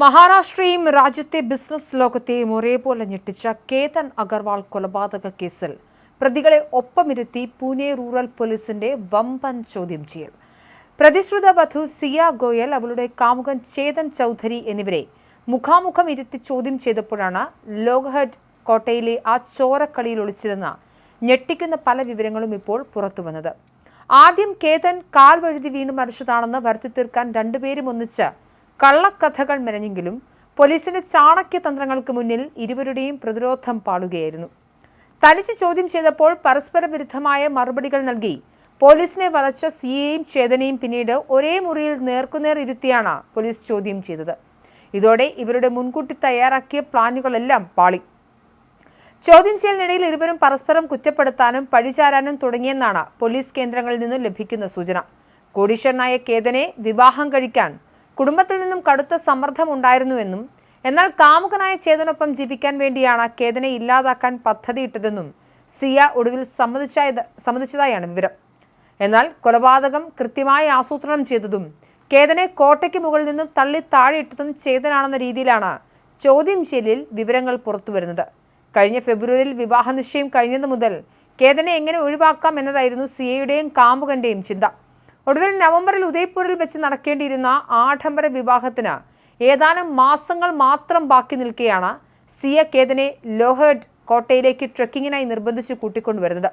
മഹാരാഷ്ട്രയും രാജ്യത്തെ ബിസിനസ് ലോകത്തെയും ഒരേപോലെ ഞെട്ടിച്ച കേതൻ അഗർവാൾ കൊലപാതക കേസിൽ പ്രതികളെ ഒപ്പമിരുത്തി പൂനെ റൂറൽ പോലീസിന്റെ വമ്പൻ ചോദ്യം ചെയ്യൽ. പ്രതിശ്രുത വധു സിയ ഗോയൽ, അവളുടെ കാമുകൻ ചേതൻ ചൗധരി എന്നിവരെ മുഖാമുഖം ഇരുത്തി ചോദ്യം ചെയ്തപ്പോഴാണ് ലോഹഡ് കോട്ടയിലെ ആ ചോരക്കളിയിൽ ഒളിച്ചിരുന്ന ഞെട്ടിക്കുന്ന പല വിവരങ്ങളും ഇപ്പോൾ പുറത്തുവന്നത്. ആദ്യം കേതൻ കാൽ വഴുതി വീണ് മരിച്ചതാണെന്ന് വരുത്തി തീർക്കാൻ രണ്ടുപേരും ഒന്നിച്ച് കള്ളക്കഥകൾ മെനഞ്ഞെങ്കിലും പോലീസിന്റെ ചാണക്യതന്ത്രങ്ങൾക്ക് മുന്നിൽ ഇരുവരുടെയും പ്രതിരോധം പാളുകയായിരുന്നു. തനിച്ച് ചോദ്യം ചെയ്തപ്പോൾ പരസ്പര വിരുദ്ധമായ മറുപടികൾ നൽകി പോലീസിനെ വലച്ച സിയെയും ചേതനെയും പിന്നീട് ഒരേ മുറിയിൽ നേർക്കുനേർ ഇരുത്തിയാണ് പോലീസ് ചോദ്യം ചെയ്തത്. ഇതോടെ ഇവരുടെ മുൻകൂട്ടി തയ്യാറാക്കിയ പ്ലാനുകളെല്ലാം പാളി. ചോദ്യം ചെയ്യലിനിടയിൽ ഇരുവരും പരസ്പരം കുറ്റപ്പെടുത്താനും പഴിചാരാനും തുടങ്ങിയെന്നാണ് പോലീസ് കേന്ദ്രങ്ങളിൽ നിന്നും ലഭിക്കുന്ന സൂചന. കോടീശ്വരനായ കേതനെ വിവാഹം കഴിക്കാൻ കുടുംബത്തിൽ നിന്നും കടുത്ത സമ്മർദ്ദമുണ്ടായിരുന്നുവെന്നും എന്നാൽ കാമുകനായ ചേതനൊപ്പം ജീവിക്കാൻ വേണ്ടിയാണ് കേതനെ ഇല്ലാതാക്കാൻ പദ്ധതിയിട്ടതെന്നും സിയ ഒടുവിൽ സമ്മതിച്ചതായാണ് വിവരം. എന്നാൽ കൊലപാതകം കൃത്യമായി ആസൂത്രണം ചെയ്തതും കേതനെ കോട്ടയ്ക്ക് മുകളിൽ നിന്നും തള്ളി താഴെയിട്ടതും ചേതനാണെന്ന രീതിയിലാണ് ചോദ്യം ചെയ്യലിൽ വിവരങ്ങൾ പുറത്തുവരുന്നത്. കഴിഞ്ഞ ഫെബ്രുവരിയിൽ വിവാഹ നിശ്ചയം കഴിഞ്ഞതു മുതൽ കേതനെ എങ്ങനെ ഒഴിവാക്കാം എന്നതായിരുന്നു സിയയുടെയും കാമുകന്റെയും ചിന്ത. ഒടുവിൽ നവംബറിൽ ഉദയ്പൂരിൽ വെച്ച് നടക്കേണ്ടിയിരുന്ന ആഡംബര വിവാഹത്തിന് ഏതാനും മാസങ്ങൾ മാത്രം ബാക്കി നിൽക്കെയാണ് സിയ കേതനെ ലോഹഡ് കോട്ടയിലേക്ക് ട്രെക്കിങ്ങിനായി നിർബന്ധിച്ച് കൂട്ടിക്കൊണ്ടുവരുന്നത്.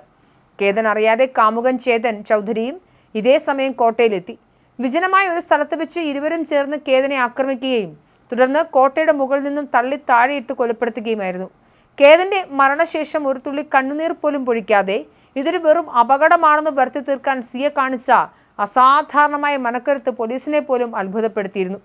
കേതൻ അറിയാതെ കാമുകൻ ചേതൻ ചൗധരിയും ഇതേ സമയം കോട്ടയിലെത്തി. വിജനമായ ഒരു സ്ഥലത്ത് വെച്ച് ഇരുവരും ചേർന്ന് കേതനെ ആക്രമിക്കുകയും തുടർന്ന് കോട്ടയുടെ മുകളിൽ നിന്നും തള്ളി താഴെയിട്ട് കൊലപ്പെടുത്തുകയുമായിരുന്നു. കേതന്റെ മരണശേഷം ഒരു തുള്ളി കണ്ണുനീർ പോലും പൊഴിക്കാതെ ഇതൊരു വെറും അപകടമാണെന്ന് വരുത്തി തീർക്കാൻ സിയ കാണിച്ച അസാധാരണമായ മനക്കരുത്ത് പോലീസിനെ പോലും അത്ഭുതപ്പെടുത്തിയിരുന്നു.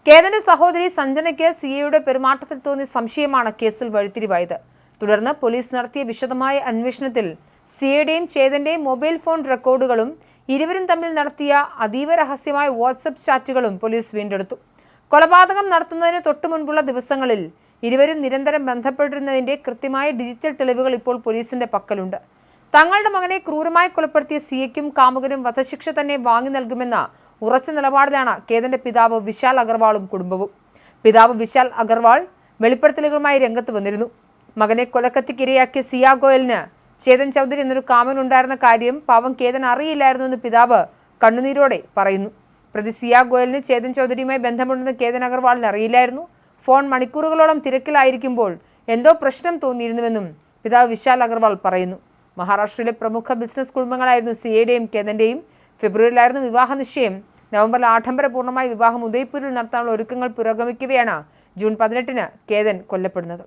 കേതന്റെ സഹോദരി സഞ്ജനയ്ക്ക് സിയയുടെ പെരുമാറ്റത്തിൽ തോന്നിയ സംശയമാണ് കേസിൽ വഴിത്തിരിവായത്. തുടർന്ന് പോലീസ് നടത്തിയ വിശദമായ അന്വേഷണത്തിൽ സിയയുടെയും ചേതന്റെയും മൊബൈൽ ഫോൺ റെക്കോർഡുകളും ഇരുവരും തമ്മിൽ നടത്തിയ അതീവ രഹസ്യമായ വാട്സപ്പ് ചാറ്റുകളും പോലീസ് വീണ്ടെടുത്തു. കൊലപാതകം നടത്തുന്നതിന് തൊട്ടു മുൻപുള്ള ദിവസങ്ങളിൽ ഇരുവരും നിരന്തരം ബന്ധപ്പെട്ടിരുന്നതിന്റെ കൃത്യമായ ഡിജിറ്റൽ തെളിവുകൾ ഇപ്പോൾ പോലീസിന്റെ പക്കലുണ്ട്. തങ്ങളുടെ മകനെ ക്രൂരമായി കൊലപ്പെടുത്തിയ സിയയ്ക്കും കാമുകനും വധശിക്ഷ തന്നെ വാങ്ങി നൽകുമെന്ന ഉറച്ച നിലപാടിലാണ് കേതന്റെ പിതാവ് വിശാൽ അഗർവാളും കുടുംബവും. പിതാവ് വിശാൽ അഗർവാൾ വെളിപ്പെടുത്തലുകളുമായി രംഗത്ത് വന്നിരുന്നു. മകനെ കൊലക്കത്തിക്കിരയാക്കിയ സിയ ഗോയലിന് ചേതൻ ചൗധരി എന്നൊരു കാമുകനുണ്ടായിരുന്ന കാര്യം പാവം കേതൻ അറിയില്ലായിരുന്നു എന്ന് പിതാവ് കണ്ണുനീരോടെ പറയുന്നു. പ്രതി സിയ ഗോയലിന് ചേതൻ ചൗധരിയുമായി ബന്ധമുണ്ടെന്ന് കേതൻ അഗർവാളിന് അറിയില്ലായിരുന്നു. ഫോൺ മണിക്കൂറുകളോളം തിരക്കിലായിരിക്കുമ്പോൾ എന്തോ പ്രശ്നം തോന്നിയിരുന്നുവെന്നും പിതാവ് വിശാൽ അഗർവാൾ പറയുന്നു. മഹാരാഷ്ട്രയിലെ പ്രമുഖ ബിസിനസ് കുടുംബങ്ങളായിരുന്നു സിയയുടെയും കേതന്റെയും. ഫെബ്രുവരിയിലായിരുന്നു വിവാഹ നിശ്ചയം. നവംബറിൽ ആഡംബരപൂർണ്ണമായ വിവാഹം ഉദയ്പൂരിൽ നടത്താനുള്ള ഒരുക്കങ്ങൾ പുരോഗമിക്കവെയാണ് ജൂൺ 18-ന് കേതൻ കൊല്ലപ്പെടുന്നത്.